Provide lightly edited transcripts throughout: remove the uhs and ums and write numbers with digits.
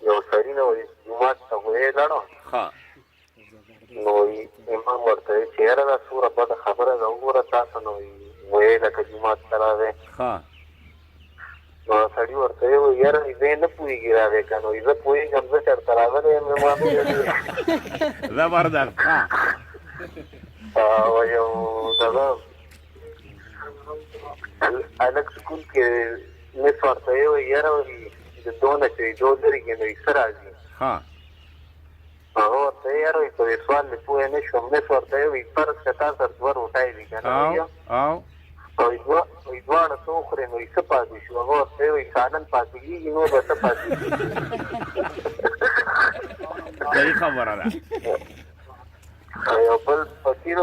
یو سړي نه وایي جومات ته ویې لاړو نو امام ورته وایي چې یاره دا څومره بده خبره ده وګوره تاسو نو ویې لکه جومات ته راغی نو سړي ورته وایي یاره دی نه پوهېږي راغی که نو زه پوهېږم زه چېرته راغلی یم امام زبردست او یو دغه هلک سکول کې مس ورته وایي یاره د دونه چې جو لرې کړي نو څه راځي هغه ورته وایي یاره په دې سوال مې پوه نه شوم مس ورته وایي فرض که تا سره دوه روټۍ دي که نه وایي دواړه څه وخورې نو څه پاتې شو هغه ورته وایي سالن پاتې کېږي نور به څه پاتې صحیح خبره ده یو بل فقیر و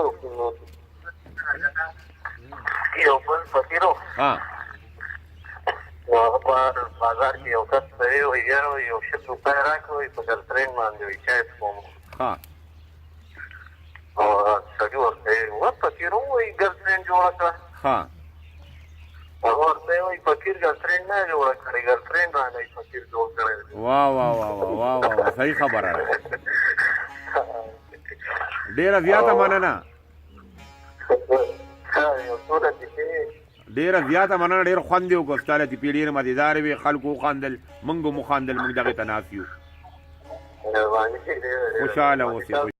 نو هغه په بازار کې یو کس ته وایي یاره یو 100 روپۍ راکړه وایي په ګرلفرینډ باندې وایي چای څښم او سړي ورته وایي فقیر وایي ګرلفرینډ جوړه کړه هغه ورته وایي فقیر ګرلفرینډ نه جوړه کړې ګرلفرینډ باندې فقیر جوړ کړی واه واه واه واه واه صحیح خبره ده ډېره زیاته مننه ډېره زیاته مننه ډېر خوند یې وکړو ستا له تپې ډېر مزېدار وې خلکو وخندل موږ هم وخندل موږ دغې ته ناست یو خوشحاله اوسې